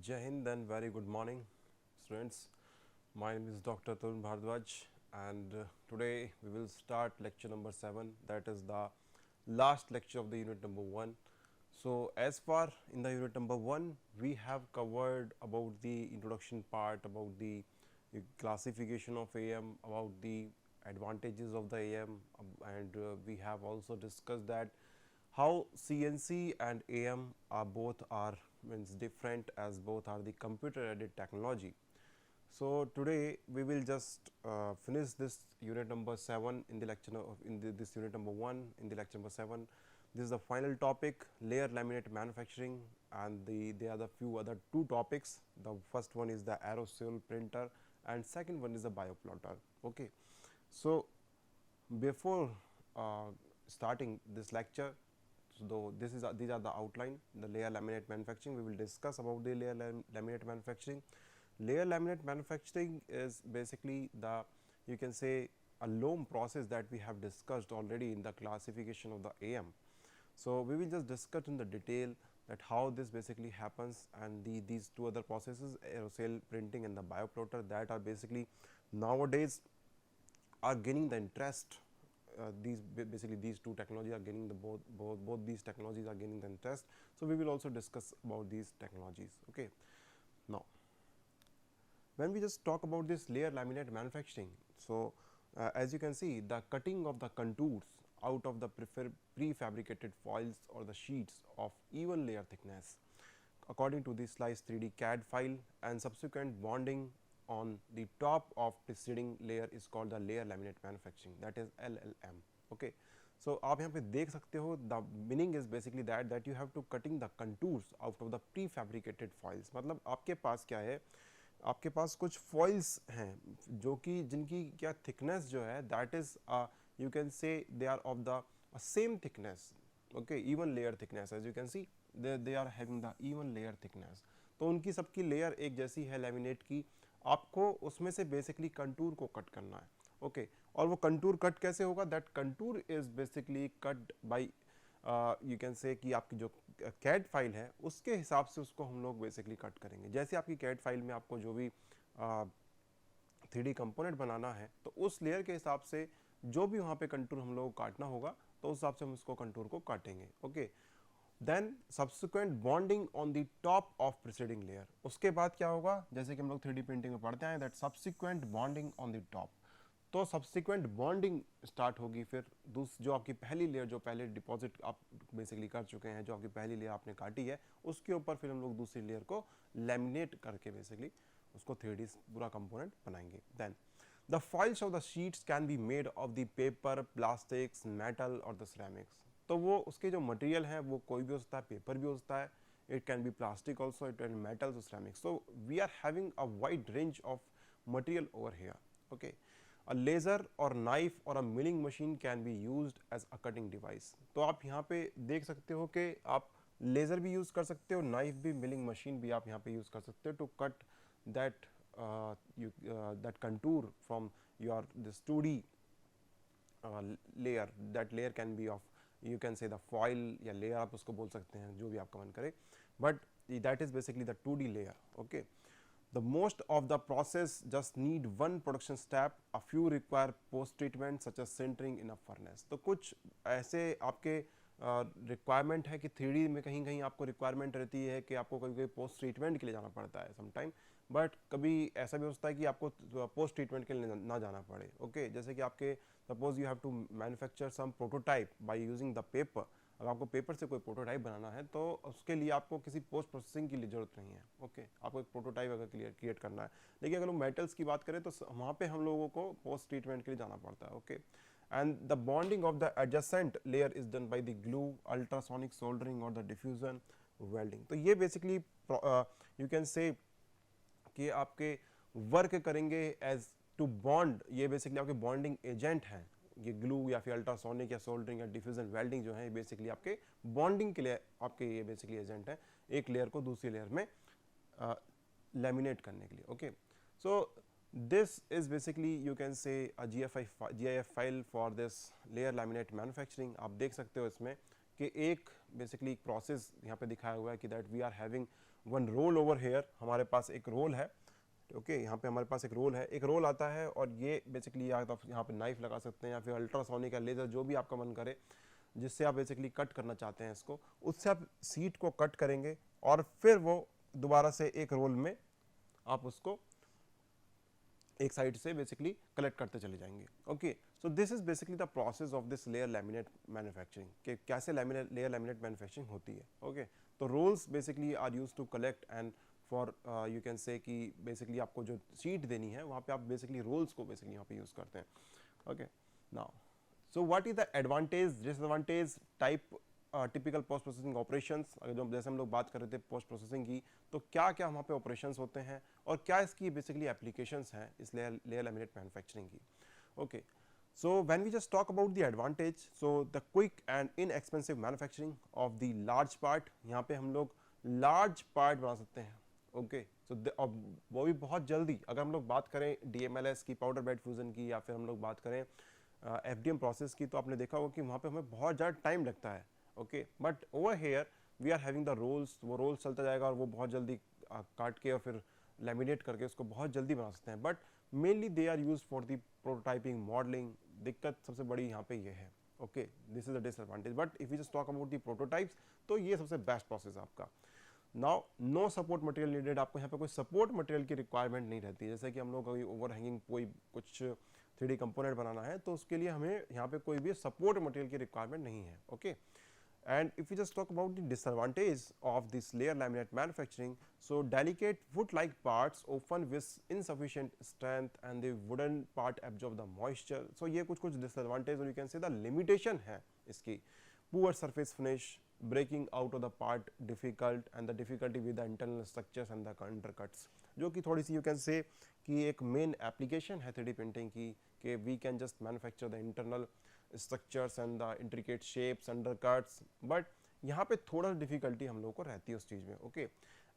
Jai Hind and very good morning, students. My name is Dr. Tarun Bhardwaj, and today we will start lecture number 7. That is the last lecture of the unit number 1. So, as far in the unit number 1, we have covered about the introduction part, about the classification of AM, about the advantages of the AM, and we have also discussed that how CNC and AM are both are means different, as both are the computer aided technology. So, today we will just finish this unit number 7 in the lecture this unit number 1 in the lecture number 7. This is the final topic, layer laminate manufacturing, and there are the few other two topics. The first one is the aerosol printer and second one is the bioplotter. Okay. So, before starting this lecture, so these are the outline, the layer laminate manufacturing. We will discuss about the layer laminate manufacturing. Layer laminate manufacturing is basically the, you can say, a loam process that we have discussed already in the classification of the AM. So, we will just discuss in the detail that how this basically happens, and these two other processes, aerosol printing and the bioplotter, that are basically nowadays are gaining the interest. These basically these two technologies are gaining the both these technologies are gaining the interest. So, we will also discuss about these technologies. Okay. Now, when we just talk about this layer laminate manufacturing, so as you can see, the cutting of the contours out of the prefabricated foils or the sheets of even layer thickness according to the slice 3D CAD file, and subsequent bonding on the top of preceding layer is called the layer laminate manufacturing, that is LLM. Okay. So, आप यहाँ पे देख सकते हो, the meaning is basically that you have to cutting the contours out of the prefabricated foils. मतलब आपके पास क्या है, आपके पास कुछ foils हैं जो कि जिनकी क्या thickness जो है, that is you can say they are of the same thickness. Okay, even layer thickness, as you can see they are having the even layer thickness. तो उनकी सबकी लेयर एक जैसी है लैमिनेट की, आपको उसमें से बेसिकली कंटूर को कट करना है. ओके और वो कंटूर कट कैसे होगा, that contour is basically cut by you can say कि आपकी जो कैड फाइल है उसके हिसाब से उसको हम लोग बेसिकली कट करेंगे. जैसे आपकी कैड फाइल में आपको जो भी 3D कंपोनेंट बनाना है, तो उस लेयर के हिसाब से जो भी वहाँ पे कंटूर हम लोग काटना होगा, तो उस हिसाब से हम उसको कंटूर को काटेंगे. Okay. Then subsequent bonding on the top of preceding layer. उसके बाद क्या होगा, जैसे कि हम लोग 3D प्रिंटिंग में पढ़ते हैं, that subsequent bonding on the top. तो सब्सिक्वेंट बॉन्डिंग स्टार्ट होगी फिर जो आपकी पहली लेयर जो पहले डिपॉजिट आप बेसिकली कर चुके हैं, जो आपकी पहली लेयर आपने काटी है, उसके ऊपर फिर हम लोग दूसरी लेयर को लैमिनेट करके बेसिकली उसको 3D पूरा कंपोनेंट बनाएंगे. Then the files of the sheets can be made of the paper, plastics, metal और द सिरेमिक्स. तो वो उसके जो मटेरियल है वो कोई भी हो सकता है, पेपर भी हो सकता है, it can be plastic also, it can be metals और ceramics. So we are having a wide range of material over here. Okay. A laser or knife or a milling machine can be used as a cutting device. तो आप यहाँ पे देख सकते हो कि आप लेज़र भी यूज़ कर सकते हो, नाइफ भी, मिलिंग मशीन भी आप यहाँ पे यूज़ कर सकते हो to cut that that contour from your this 2D layer. That layer can be of, you can say, the foil या layer आप उसको बोल सकते हैं, जो भी आपका मन करे, but that is basically the 2D layer. Okay. The most of the process just need one production step. A few require post treatment such as sintering in a furnace. तो कुछ ऐसे आपके रिक्वायरमेंट है कि 3D में कहीं कहीं आपको रिक्वायरमेंट रहती है कि आपको कभी कभी पोस्ट ट्रीटमेंट के लिए जाना पड़ता है समटाइम, बट कभी ऐसा भी होता है कि आपको पोस्ट ट्रीटमेंट के लिए ना जाना पड़े. ओके. जैसे कि आपके suppose you have to manufacture some prototype by using the paper. अगर आपको पेपर से कोई प्रोटोटाइप बनाना है, तो उसके लिए आपको किसी पोस्ट प्रोसेसिंग की ज़रूरत नहीं है. ओके. आपको एक प्रोटोटाइप अगर क्रिएट करना है, लेकिन अगर हम मेटल्स की बात करें तो वहाँ पे हम लोगों को पोस्ट ट्रीटमेंट के लिए जाना पड़ता है. Okay. And the bonding of the adjacent layer is done by the glue, ultrasonic soldering और द डिफ्यूजन वेल्डिंग. तो ये बेसिकली यू कैन से कि आपके वर्क करेंगे एज टू बॉन्ड. ये बेसिकली आपके बॉन्डिंग एजेंट हैं, ये ग्लू या फिर अल्ट्रासोनिक या सोल्डरिंग या डिफ्यूजन वेल्डिंग जो है, ये बेसिकली आपके बॉन्डिंग के लिए आपके ये बेसिकली एजेंट है, एक लेयर को दूसरी लेयर में लैमिनेट करने के लिए. Okay. So this is basically you can से GIF file for this layer laminate manufacturing. आप देख सकते हो इसमें कि एक बेसिकली प्रोसेस यहाँ पे दिखाया हुआ है कि that we are having one roll over here, हमारे पास एक रोल है, ओके यहाँ पे हमारे पास एक रोल है, एक रोल आता है और ये बेसिकली आप यहाँ पे नाइफ लगा सकते हैं या फिर अल्ट्रासोनिक या लेज़र जो भी आपका मन करे जिससे आप बेसिकली कट करना चाहते हैं इसको, उससे आप सीट को कट करेंगे और फिर वो दोबारा से एक रोल में आप उसको एक साइड से बेसिकली कलेक्ट करते चले जाएंगे। Okay, so this is basically the process of this layer laminate manufacturing, कि कैसे लेयर लैमिनेट मैन्युफैक्चरिंग होती है। ओके, तो rolls basically are use to collect and for you can say कि बेसिकली आपको जो शीट देनी है वहाँ पे आप बेसिकली रोल्स को बेसिकली यहाँ पे यूज़ करते हैं। Okay, now so what is the advantage disadvantage type typical post processing operations, जो जैसे हम लोग बात कर रहे थे पोस्ट प्रोसेसिंग की, तो क्या क्या वहाँ पे ऑपरेशंस होते हैं और क्या इसकी बेसिकली एप्लीकेशंस हैं इस लेयर लैमिनेट मैन्युफैक्चरिंग की। Okay, so when we just talk about the advantage, so the quick and inexpensive manufacturing of the large part, यहाँ पे हम लोग large part बना सकते हैं। ओके, सो वो भी बहुत जल्दी। अगर हम लोग बात करें DMLS की, पाउडर बेड फ्यूजन की, या फिर हम लोग बात करें FDM प्रोसेस की, तो आपने देखा होगा कि वहाँ पे हमें बहुत ज़्यादा टाइम लगता है। Okay, but over here we are having the rolls, वो रोल्स चलता जाएगा और वो बहुत जल्दी काट के और फिर लैमिनेट करके उसको बहुत जल्दी बना सकते हैं। But mainly they are use for the prototyping, modelling. दिक्कत सबसे बड़ी यहाँ पे ये है। Okay, this is the disadvantage. But if you just talk about the prototypes, तो ये सबसे बेस्ट प्रोसेस है आपका। Now no support material needed, आपको यहाँ पे कोई सपोर्ट मटेरियल की रिक्वायरमेंट नहीं रहती है। जैसे कि हम लोग कोई ओवर हैंगिंग कोई कुछ 3D कंपोनेंट बनाना है तो उसके लिए हमें यहाँ पे कोई भी सपोर्ट मटेरियल की रिक्वायरमेंट नहीं है। Okay, and if we just talk about the disadvantage of this layer laminate manufacturing, so delicate wood like parts often with insufficient strength and the wooden part absorb the moisture, so ये कुछ disadvantage और you can say the limitation है इसकी। poor surface finish, breaking out of the part difficult and the difficulty with the internal structures and the undercuts, जो कि थोड़ी सी you can say कि एक main application है 3D printing की, कि we can just manufacture the internal structures and the intricate shapes, undercuts, but यहाँ पे थोड़ा डिफिकल्टी हम लोगों को रहती है उस चीज़ में। Okay,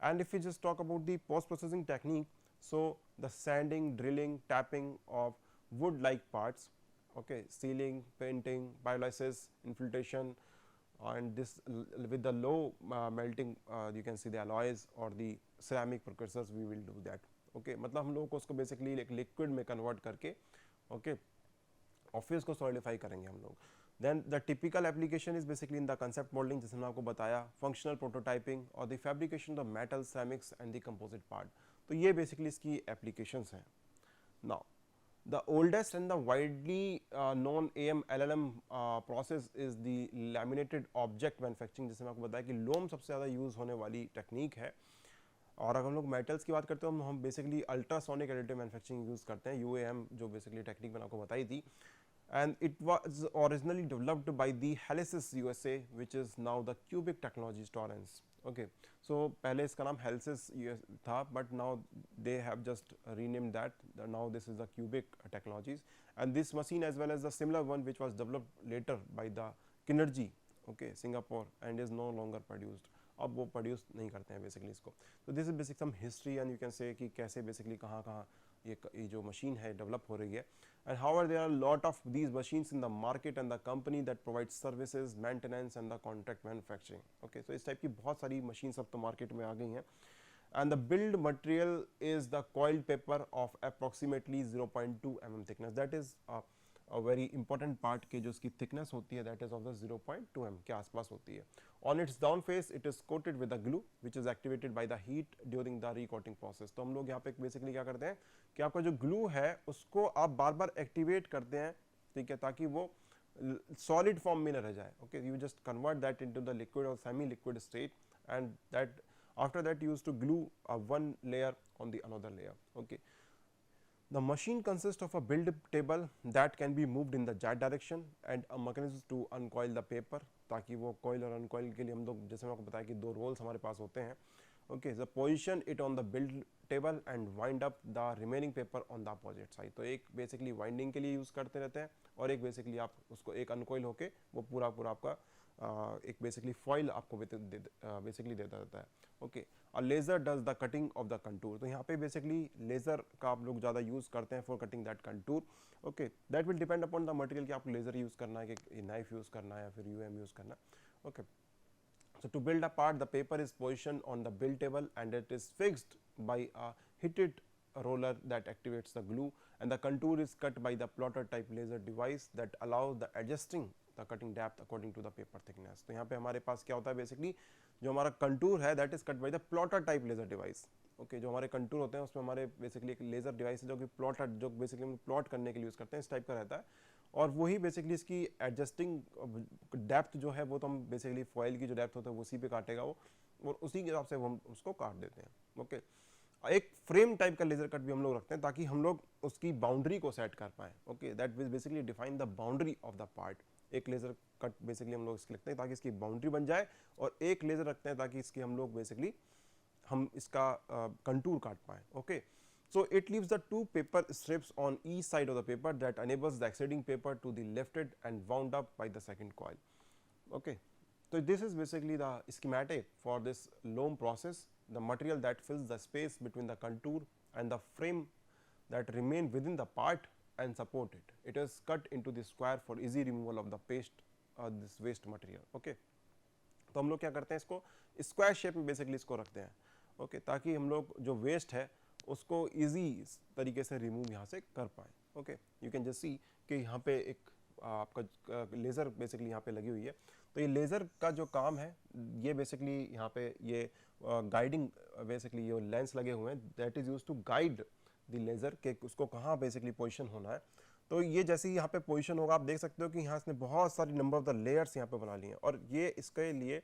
and if you just talk about the post processing technique, so the sanding, drilling, tapping of wood like parts, okay, sealing, painting, biolysis, infiltration, and this with the low melting you can see the alloys or the ceramic precursors, we will do that. okay, मतलब हम लोगों को उसको basically एक liquid में convert करके okay और फिर उसको सॉलिडिफाई करेंगे हम लोग। Then the typical application is basically in the concept modelling, जैसे मैंने आपको बताया, फंक्शनल प्रोटोटाइपिंग और the fabrication of metal, ceramics and the composite part, तो ये बेसिकली इसकी एप्लीकेशंस हैं। Now the oldest and the widely known AM LLM process is the laminated object manufacturing, जैसे मैं आपको बताया कि लोम सबसे ज़्यादा यूज़ होने वाली टेक्निक है। और अगर हम लोग मेटल्स की बात करते हैं तो हम basically ultrasonic additive manufacturing use करते हैं, UAM, जो बेसिकली टेक्निक मैंने आपको बताई थी। and it was originally developed by the Helicis USA, which is now the Cubic Technologies Torrance. Okay, so पहले इसका नाम Helicis था, but now they have just renamed that. Now this is the Cubic Technologies, and this machine as well as the similar one which was developed later by the Kinergy, okay, Singapore, and is no longer produced. अब वो produce नहीं करते हैं basically इसको। तो this is basic some history and you can say कि कैसे basically कहाँ कहाँ ये जो मशीन है डेवलप हो रही है। And however there are lot of these machines in the market and the company that provide services, maintenance and the contract manufacturing. Okay, so इस टाइप की बहुत सारी मशीन्स अब तो मार्केट में आ गई हैं। and the build material is the coiled paper of approximately 0.2 mm thickness, that is a very important part के जो इसकी thickness होती है that is of the 0.2 mm के आसपास होती है। On its down face it is coated with the glue which is activated by the heat during the recoating process। तो हम लोग यहाँ पे बेसिकली क्या करते हैं कि आपका जो glue है उसको आप बार बार एक्टिवेट करते हैं, ठीक है, ताकि वो solid form में न रह जाए। okay, you just convert that into the liquid or semi liquid state, and that after that you used to glue one layer on the another layer। okay, the machine consists of a build table that can be moved in the z direction and a mechanism to uncoil the paper, ताकि वो coil और uncoil के लिए हम लोग, जैसे मैं आपको बताया कि दो रोल्स हमारे पास होते हैं। okay, the position it on the build table and wind up the remaining paper on the opposite side। तो एक बेसिकली वाइंडिंग के लिए यूज़ करते रहते हैं और एक बेसिकली आप उसको एक अनकोइल होके वो पूरा आपका एक बेसिकली फॉइल आपको बेसिकली देता रहता है। ओके, और laser does the cutting of the contour, तो यहाँ पे बेसिकली लेज़र का आप लोग ज़्यादा यूज़ करते हैं for cutting that contour. Okay, that will depend upon the material कि आपको लेज़र यूज़ करना है कि नाइफ यूज़ करना है या फिर UM यूज़ करना है। Okay. So to build a part, the paper is positioned on the build table and it is fixed by a heated roller that activates the glue, and the contour is cut by the plotter type laser device that allows the adjusting the cutting depth according to the paper thickness. तो यहाँ पे हमारे पास क्या होता है, basically जो हमारा contour है that is cut by the plotter type laser device. Okay, जो हमारे कंटूर होते हैं उसमें हमारे बेसिकली एक लेजर डिवाइस है जो कि प्लॉटर, जो बेसिकली हम प्लॉट करने के लिए यूज़ करते हैं, इस टाइप का रहता है. और वही बेसिकली इसकी एडजस्टिंग डेप्थ जो है वो तो हम बेसिकली फॉइल की जो डेप्थ होता है वो उसी पे काटेगा वो, और उसी के हिसाब से हम उसको काट देते हैं. ओके, एक फ्रेम टाइप का लेजर कट भी हम लोग रखते हैं ताकि हम लोग उसकी बाउंड्री को सेट कर पाएँ. Okay, that will basically define the boundary of the part. एक लेजर कट बेसिकली हम लोग इसके रखते हैं ताकि इसकी बाउंड्री बन जाए, और एक लेजर रखते हैं ताकि इसकी हम लोग बेसिकली हम इसका कंटूर काट पाएँ. Okay, so it leaves the two paper strips on each side of the paper that enables the extending paper to be lifted and wound up by the second coil. Okay, so this is basically the schematic for this loam process. The material that fills the space between the contour and the frame that remain within the part and support it. It is cut into the square for easy removal of the paste this waste material. Okay, तो हम लोग क्या करते हैं, इसको square shape में basically इसको रखते हैं. ओके, ताकि हम लोग जो वेस्ट है उसको इजी तरीके से रिमूव यहाँ से कर पाएँ. ओके, यू कैन जस्ट सी कि यहाँ पे एक आपका लेज़र बेसिकली यहाँ पे लगी हुई है. तो ये लेज़र का जो काम है ये बेसिकली यहाँ पे ये गाइडिंग बेसिकली ये लेंस लगे हुए हैं that is use to guide the laser के उसको कहाँ बेसिकली पोजीशन होना है. तो ये जैसे ही यहाँ पे पोजीशन होगा आप देख सकते हो कि यहाँ इसने बहुत सारी नंबर ऑफ द लेयर्स यहाँ पे बना लिए हैं, और ये इसके लिए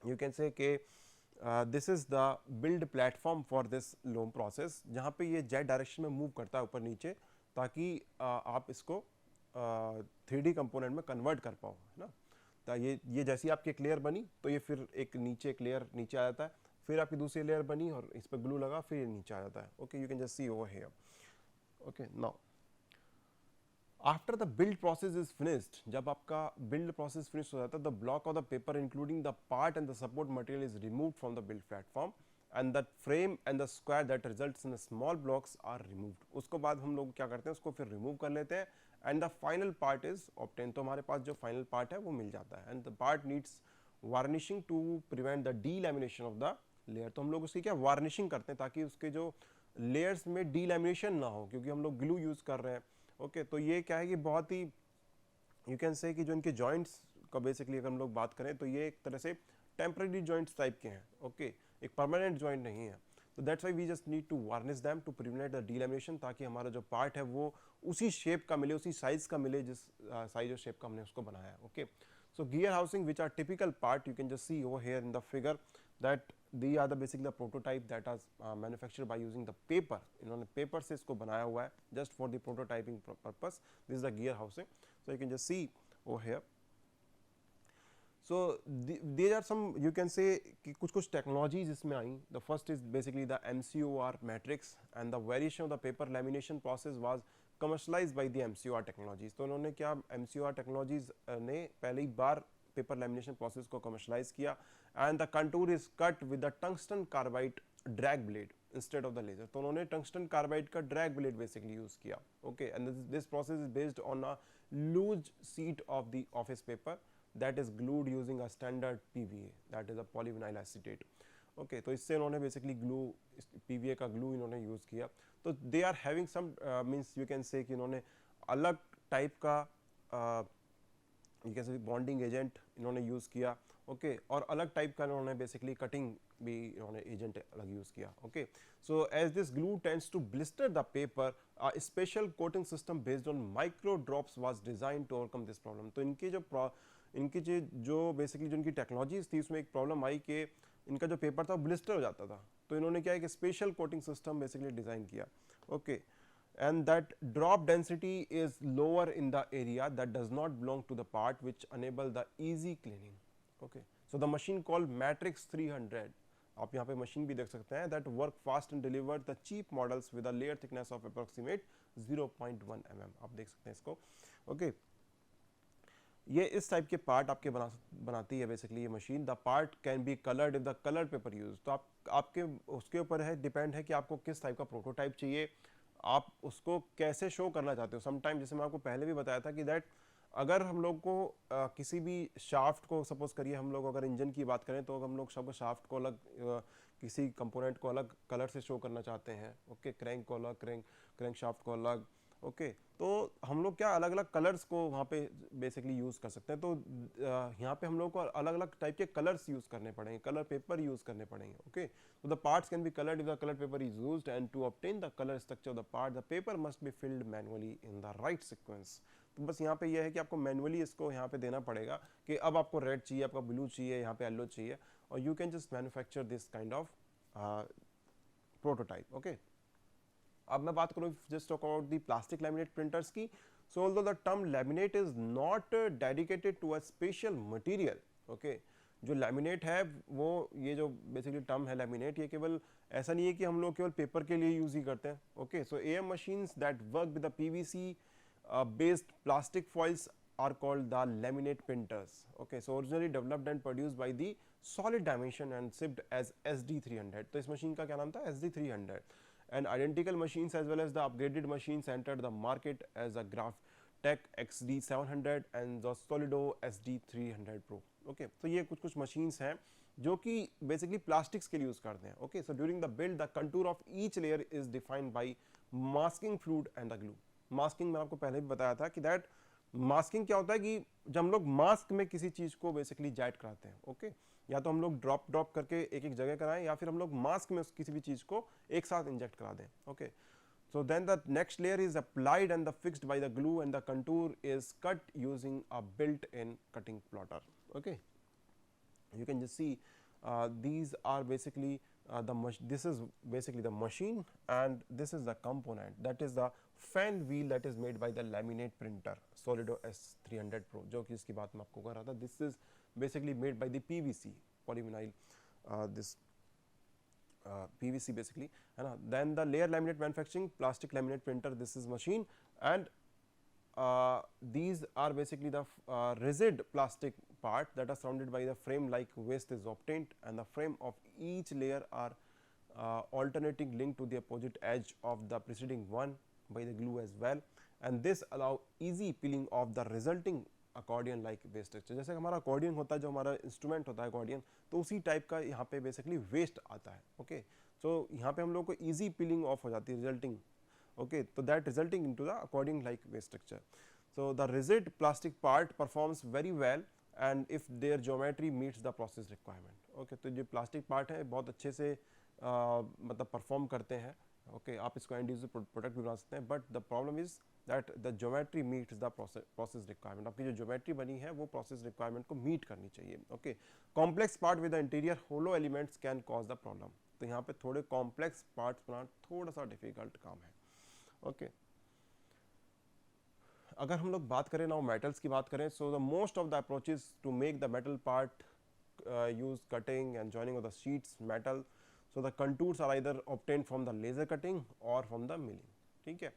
यू कैन से कि this is the build platform for this LOM process, जहाँ पे ये जेड डायरेक्शन में मूव करता है ऊपर नीचे, ताकि आप इसको 3D कंपोनेंट में कन्वर्ट कर पाओ, है ना. तो ये जैसी आपकी एक लेयर बनी तो ये फिर एक नीचे एक लेयर नीचे आ जाता है, फिर आपकी दूसरी लेयर बनी और इस पर ग्लू लगा, फिर ये नीचे आ जाता है. Okay, you can just see over here. Okay, now after the build process is finished, जब आपका बिल्ड प्रोसेस फिनिश हो जाता है, the block of the paper including the part and the support material is removed from the build platform and the frame and the square that results in small blocks are removed. उसके बाद हम लोग क्या करते हैं, उसको फिर remove कर लेते हैं and the final part is obtain. तो हमारे पास जो फाइनल पार्ट है वो मिल जाता है, and the part needs varnishing to prevent the delamination of the layer. तो हम लोग उसकी क्या वार्निशिंग करते हैं ताकि उसके जो लेयर्स में डीलैमिनेशन ना हो, क्योंकि हम लोग ग्लू यूज़ कर रहे हैं. ओके, तो ये क्या है कि बहुत ही यू कैन से कि जो इनके जॉइंट्स का बेसिकली अगर हम लोग बात करें तो ये एक तरह से टेम्परेरी जॉइंट्स टाइप के हैं. ओके, एक परमानेंट जॉइंट नहीं है. तो that's why we just need to varnish them to prevent the delamination, ताकि हमारा जो पार्ट है वो उसी शेप का मिले, उसी साइज का मिले जिस साइज और शेप का हमने उसको बनाया है. Okay, so gear housing which are typical part, you can just see over here in the figure that the are the basically the prototype that are manufactured by using the paper. इन्होंने paper से इसको बनाया हुआ है just for the prototyping purpose. This is the gear housing. So you can just see over here. So these are some you can say कि कुछ technologies इसमें आई. The first is basically the MCOR matrix and the variation of the paper lamination process was commercialized by the MCOR technologies. तो उन्होंने क्या MCOR technologies ने पहली बार paper lamination process को commercialize किया, and the contour is cut with the tungsten carbide drag blade instead of the laser. तो उन्होंने tungsten carbide का drag blade basically use किया. Okay, and this process is based on a loose sheet of the office paper that is glued using a standard PVA, that is a polyvinyl acetate. Okay, तो इससे उन्होंने basically glue PVA का glue इन्होंने use किया. तो they are having some means you can say कि इन्होंने अलग टाइप का you can say bonding agent इन्होंने यूज़ किया. ओके, और अलग टाइप का इन्होंने बेसिकली कटिंग भी इन्होंने एजेंट अलग यूज़ किया. Okay, so as this glue tends to blister the paper, a special coating system based on micro drops was designed to overcome this problem. तो इनकी जो बेसिकली जो इनकी टेक्नोलॉजीज थी उसमें एक प्रॉब्लम आई कि इनका जो पेपर था वो ब्लिस्टर हो जाता था. तो इन्होंने क्या है कि special coating system basically design किया. Okay, and that drop density is lower in the area that does not belong to the part which enable the easy cleaning. Okay, so the machine called matrix 300, आप यहाँ पे machine भी देख सकते हैं, that work fast and deliver the cheap models with a layer thickness of approximate 0.1 mm. आप देख सकते हैं इसको. ओके, ये इस टाइप के पार्ट आपके बनाती है बेसिकली ये machine. The part can be coloured if the coloured paper use. तो आपके उसके ऊपर है, डिपेंड है कि आपको किस टाइप का प्रोटोटाइप चाहिए, आप उसको कैसे शो करना चाहते हो. समटाइम जैसे मैं आपको पहले भी बताया था कि दैट अगर हम लोग को किसी भी शाफ्ट को, सपोज करिए हम लोग अगर इंजन की बात करें तो हम लोग सब शाफ्ट को अलग किसी कंपोनेंट को अलग कलर से शो करना चाहते हैं, ओके, क्रैंक को अलग, क्रैंक शाफ्ट को अलग, ओके, तो हम लोग क्या अलग अलग कलर्स को वहाँ पे बेसिकली यूज़ कर सकते हैं। तो यहाँ पे हम लोग को अलग अलग टाइप के कलर्स यूज़ करने पड़ेंगे, कलर पेपर यूज़ करने पड़ेंगे, ओके। तो the parts can be coloured if the colour paper is used, and to obtain the colour structure of the part the paper must be filled manually in the right sequence. तो बस यहाँ पे यह है कि आपको manually इसको यहाँ पे देना पड़ेगा कि अब आपको रेड चाहिए, आपका ब्लू चाहिए, यहाँ पे येलो चाहिए, और you can just manufacture this kind of prototype, okay. अब मैं बात करूँ just talk about the plastic laminate printers की। So although the term laminate is not dedicated to a special material, okay. जो लैमिनेट है वो, ये जो बेसिकली टर्म है लैमिनेट, ये केवल ऐसा नहीं है कि हम लोग केवल पेपर के लिए यूज ही करते हैं, okay. So am machines that work with the PVC based plastic foils are called the laminate printers, okay. So originally developed and produced by the Solid Dimension and shipped as SD300. तो इस machine का क्या नाम था? SD300. And identical machines as well as the upgraded machines entered the market as a Graphtec XD700 and the Solido SD300 Pro, okay. तो ये कुछ कुछ machines हैं जो कि बेसिकली प्लास्टिक्स के लिए यूज करते हैं, okay. So during the build the contour of each layer is defined by masking fluid and the glue. Masking मैं आपको पहले भी बताया था कि दैट मास्किंग क्या होता है कि जब हम लोग मास्क में किसी चीज को बेसिकली जैट कराते हैं, ओके, या तो हम लोग ड्रॉप करके एक एक जगह कराएं, या फिर हम लोग मास्क में किसी भी चीज को एक साथ इंजेक्ट करा दें, okay. So then the next layer is applied and the fixed by the glue, and the contour is cut using a built-in cutting plotter, okay. You can just see these are basically this is basically the machine, and this is the component, that is the fan wheel that is made by the laminate printer Solido S300 Pro, जो कि इसकी बात मैं आपको कर रहा था। This is basically made by the PVC polyvinyl this PVC basically, है ना। Then the layer laminate manufacturing, plastic laminate printer, this is machine, and these are basically the rigid plastic part that are surrounded by the frame like waste is obtained, and the frame of each layer are alternating linked to the opposite edge of the preceding one by the glue as well, and this allow easy peeling of the resulting accordion like waste structure. जैसे हमारा accordion होता है, जो हमारा instrument होता है accordion, तो उसी टाइप का यहाँ पे बेसिकली वेस्ट आता है, ओके। सो यहाँ पे हम लोग को इजी पीलिंग ऑफ हो जाती है resulting, okay, so that resulting into the according like waste structure. So the rigid plastic part performs very well and if their geometry meets the process requirement, okay. तो जो plastic part है बहुत अच्छे से मतलब perform करते हैं, okay, आप इसको end user product भी बना सकते हैं, but the problem is that the geometry meets the process requirement। आपकी जो geometry बनी है वो process requirement को meet करनी चाहिए, okay। Complex part with the interior hollow elements can cause the problem। तो यहाँ पे थोड़े complex parts बनाना थोड़ा सा difficult काम है, ओके। अगर हम लोग बात करें नाउ मेटल्स की बात करें, so the most of the approaches to make the metal part use cutting and joining of the sheets metal, so the contours are either obtained from the laser cutting और from the milling, ठीक है।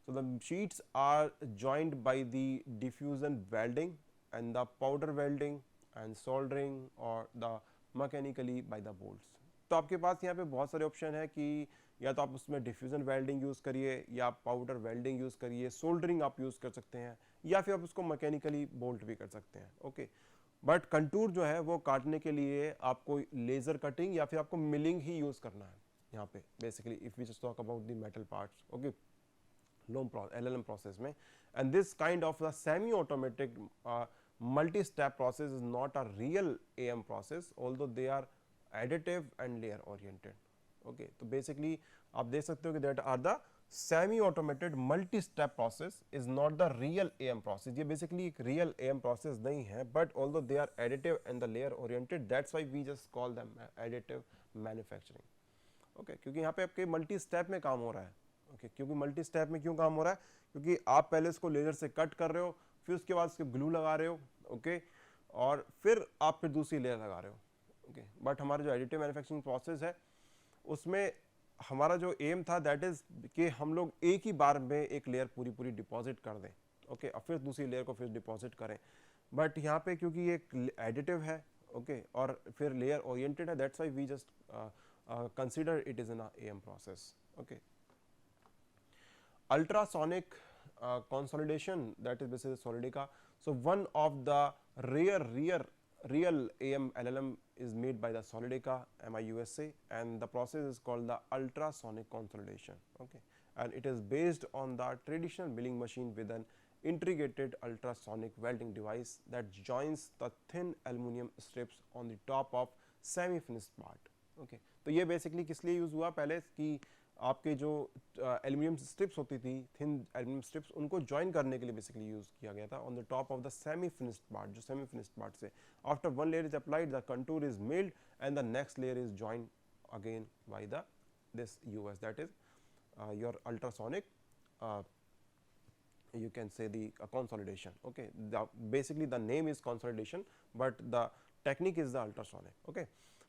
So the sheets are joined by the diffusion welding and the powder welding and soldering और the mechanically by the bolts. तो आपके पास यहाँ पे बहुत सारे ऑप्शन है कि या तो आप उसमें डिफ्यूजन वेल्डिंग यूज़ करिए, या पाउडर वेल्डिंग यूज़ करिए, सोल्डरिंग आप यूज़ कर सकते हैं, या फिर आप उसको मैकेनिकली बोल्ट भी कर सकते हैं, ओके। बट कंटूर जो है वो काटने के लिए आपको लेज़र कटिंग या फिर आपको मिलिंग ही यूज़ करना है यहाँ पे basically, if we just talk about the metal parts, okay, LLM process में। and this kind of the semi automatic multi step process is not a real AM process, although they are additive and layer oriented, okay। तो basically आप देख सकते हो कि that are the semi automated multi step process is not the real AM process। ये basically एक real AM process नहीं है, but although they are additive and the layer oriented, that's why we just call them additive manufacturing, okay। क्योंकि यहाँ पे आपके multi step में काम हो रहा है, ओके। क्योंकि मल्टी स्टेप में क्यों काम हो रहा है? क्योंकि आप पहले इसको लेजर से कट कर रहे हो, फिर उसके बाद उसके ग्लू लगा रहे हो, ओके, और फिर आप फिर दूसरी लेयर लगा रहे हो, ओके। बट हमारा जो एडिटिव मैन्युफैक्चरिंग प्रोसेस है उसमें हमारा जो एम था दैट इज कि हम लोग एक ही बार में एक लेयर पूरी डिपॉजिट कर दें, ओके, और फिर दूसरी लेयर को फिर डिपॉजिट करें। बट यहाँ पे क्योंकि ये एडिटिव है, ओके, और फिर लेयर ओरिएंटेड है, that's why we just consider it is in a M process, okay. ultrasonic consolidation, that is basically Solidica। So one of the real AM LLM is made by the Solidica MIUSA, and the process is called the ultrasonic consolidation. Okay, and it is based on the traditional milling machine with an integrated ultrasonic welding device that joins the thin aluminum strips on the top of semi finished part. Okay, तो ये basically किस लिए use हुआ, पहले कि आपके जो aluminium strips होती थी, थिन एल्यूमिनियम स्ट्रिप्स, उनको ज्वाइन करने के लिए बेसिकली यूज़ किया गया था on the top of the semi finished part, जो सेमी फिनिश्ड पार्ट से after one layer is applied the contour is milled and the next layer is join again by the this US, that is your ultrasonic you can say the consolidation. Okay, basically the name is consolidation, but the technique is the ultrasonic. Okay,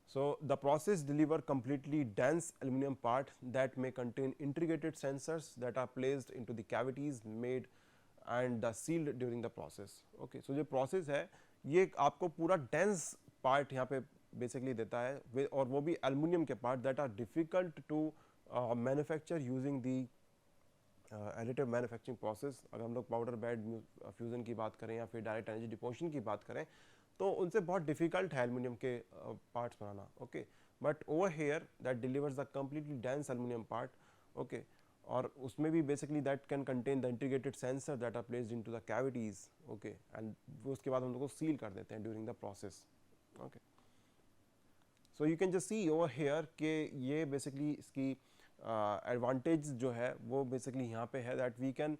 so the process deliver completely dense aluminum part that may contain integrated sensors that are placed into the cavities made and sealed during the process. Okay, so जो process है ये आपको पूरा dense part यहाँ पे basically देता है, और वो भी aluminium के part that are difficult to manufacture using the additive manufacturing process. अगर हम लोग पाउडर बेड फ्यूज़न की बात करें या फिर डायरेक्ट एनर्जी डिपोजिशन की बात करें तो उनसे बहुत डिफिकल्ट है एल्युमिनियम के पार्ट्स बनाना. Okay, but over here that delivers the completely dense aluminium part. Okay, और उसमें भी basically that can contain the integrated sensor that are placed into the cavities. Okay, and उसके बाद हम लोग को सील कर देते हैं during the process. Okay, so you can just see over here कि ये बेसिकली इसकी एडवांटेज जो है वो बेसिकली यहाँ पे है that we can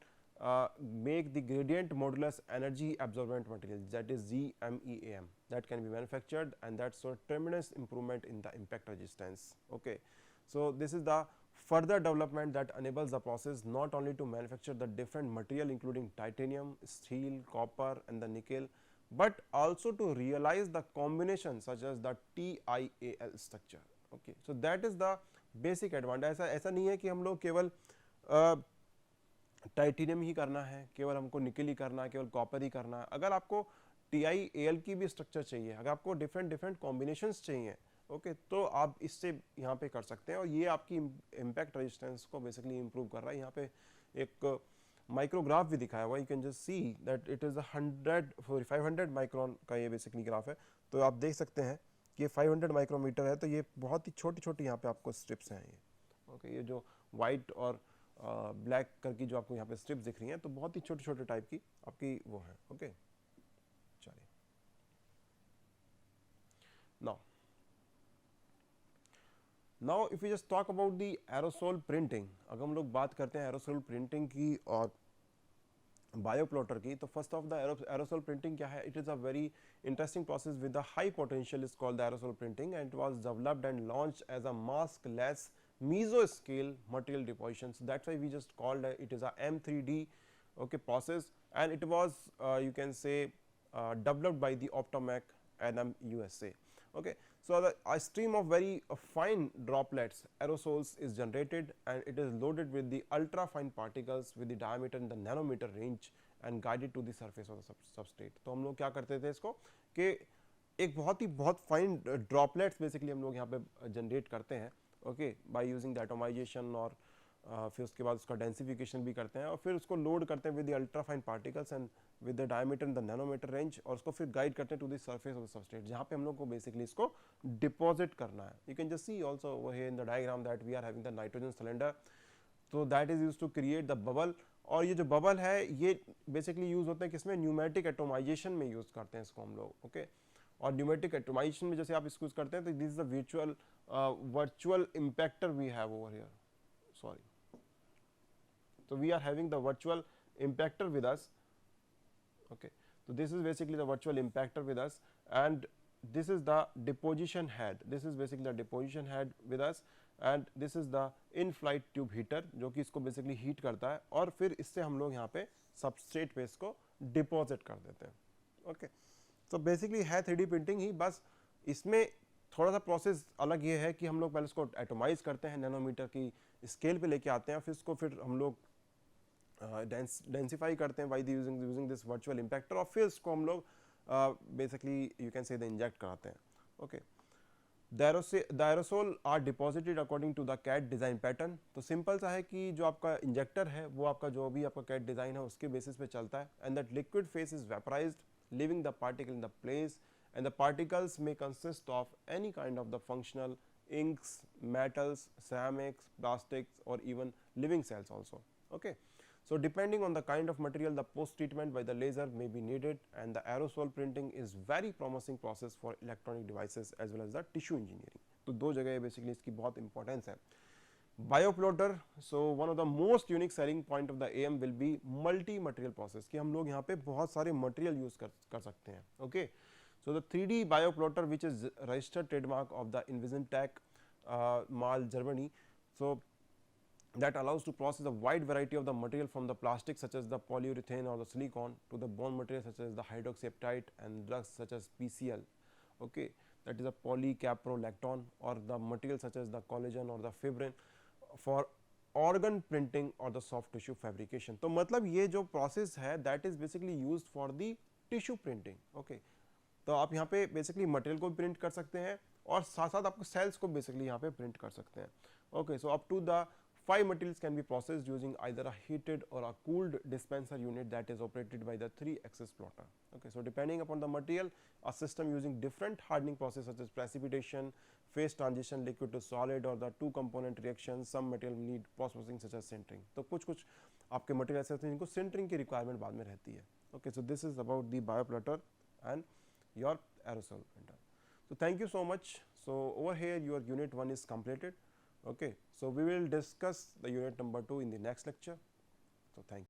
make the gradient modulus energy absorbent material, that is GMEAM, that can be manufactured, and that's a tremendous improvement in the impact resistance. Okay, so this is the further development that enables the process not only to manufacture the different material including titanium, steel, copper and the nickel, but also to realize the combination such as the TIAL structure. Okay, so that is the basic advantage. ऐसा नहीं है कि हम लोग केवल titanium ही करना है, केवल हमको निकल ही करना है, केवल कॉपर ही करना है. अगर आपको TiAl की भी स्ट्रक्चर चाहिए, अगर आपको डिफरेंट कॉम्बिनेशंस चाहिए, ओके, तो आप इससे यहाँ पे कर सकते हैं, और ये आपकी इम्पैक्ट रेजिस्टेंस को बेसिकली इंप्रूव कर रहा है. यहाँ पे एक माइक्रोग्राफ भी दिखाया हुआ, you can just see that it is 500 micron का ये बेसिकली ग्राफ है. तो आप देख सकते हैं कि 500 माइक्रोमीटर है, तो ये बहुत ही छोटी छोटी यहाँ पे आपको स्ट्रिप्स हैं ये. ओके, ये जो वाइट और ब्लैक कलर की जो आपको यहाँ पे स्ट्रिप्स दिख रही हैं, तो बहुत ही छोटे छोटे टाइप की आपकी वो है. ओके, चलिए now if you just talk about the aerosol printing. अगर हम लोग बात करते हैं एरोसोल प्रिंटिंग की और बायोप्लॉटर की, तो first of the aerosol printing क्या है? It is a very interesting process with the high potential is called the aerosol printing, and it was developed and launched as a maskless mesoscale material deposition. So that's why we just called it is a M3D, okay, process, and it was you can say developed by the Optomac NMUSA. Okay, so a stream of very fine droplets, aerosols, is generated, and it is loaded with the ultra fine particles with the diameter in the nanometer range and guided to the surface of the substrate. तो हम लोग क्या करते थे इसको कि एक बहुत फाइन ड्रॉपलेट्स बेसिकली हम लोग यहाँ पे जनरेट करते हैं. Okay, bye using the atomisation, और फिर उसके बाद उसका डेंसिफिकेशन भी करते हैं, और फिर उसको लोड करते हैं with the ultra fine particles and with the diameter in the nanometre range, और उसको फिर गाइड करते हैं to the surface of the substrate, जहाँ पे हम लोग को बेसिकली इसको डिपॉजिट करना है. You can just see also over here in the diagram that we are having the nitrogen cylinder, तो that is use to create the bubble. और ये जो बबल है ये बेसिकली यूज होते हैं किसमें? न्यूमेटिक एटोमाइजेशन में यूज करते हैं इसको हम लोग. ओके, और न्यूमेटिक एटोमाइजेशन में जैसे आप इसको यूज करते हैं, तो this is the virtual impactor we have over here. Sorry, so we are having the virtual impactor with us. Okay, so this is basically the virtual impactor with us, and this is the deposition head. This is basically the deposition head with us, and this is the in-flight tube heater, जो कि इसको basically heat करता है, और फिर इससे हम लोग यहाँ पे substrate पे इसको deposit कर देते हैं. Okay, so basically है 3D printing ही, बस इसमें थोड़ा सा प्रोसेस अलग ये है कि हम लोग पहले इसको एटोमाइज करते हैं, नैनोमीटर की स्केल पे लेके आते हैं, फिर इसको हम लोग डेंसिफाई करते हैं by using this virtual impactor, और फिर इसको हम लोग basically you can say the inject कराते हैं. Okay, the aerosol are deposited according to the CAD design pattern. तो सिंपल सा है कि जो आपका इंजेक्टर है वो आपका जो भी आपका कैट डिज़ाइन है उसके बेसिस पे चलता है, and that liquid phase is vaporized leaving the particle in the place, and the particles may consist of any kind of the functional inks, metals, ceramics, plastics, or even living cells also. Okay, so depending on the kind of material, the post treatment by the laser may be needed, and the aerosol printing is very promising process for electronic devices as well as the tissue engineering. तो दो जगह basically इसकी बहुत importance है. Bioplotter, so one of the most unique selling point of them will be multi material process, कि हम लोग यहाँ पे बहुत सारे मटेरियल यूज कर सकते हैं. Okay, so the 3D bioplotter, which is registered trademark of the Envisentech Mal Germany, so that allows to process a wide variety of the material from the plastic such as the polyurethane or the silicone to the bone material such as the hydroxyapatite and drugs such as PCL, okay, that is a polycaprolactone, or the material such as the collagen or the fibrin for organ printing or the soft tissue fabrication. तो मतलब ये जो process है that is basically used for the tissue printing. okay, तो आप यहाँ पे basically material को प्रिंट कर सकते हैं और साथ साथ आपको सेल्स को बेसिकली यहाँ पे प्रिंट कर सकते हैं. Okay, so up to the 5 materials can be processed using either a heated or a cooled dispenser unit that is operated by the 3-axis plotter. Okay, so depending upon the material, a system using different hardening process such as precipitation, phase transition, liquid to solid, or the 2 component reactions, some material need post processing such as sintering. तो कुछ आपके material ऐसे होते हैं जिनको sintering की requirement बाद में रहती है. Okay, so this is about the bioplotter and your aerosol printer. So thank you so much. So over here your unit 1 is completed. Okay, so we will discuss the unit number 2 in the next lecture. So thank you.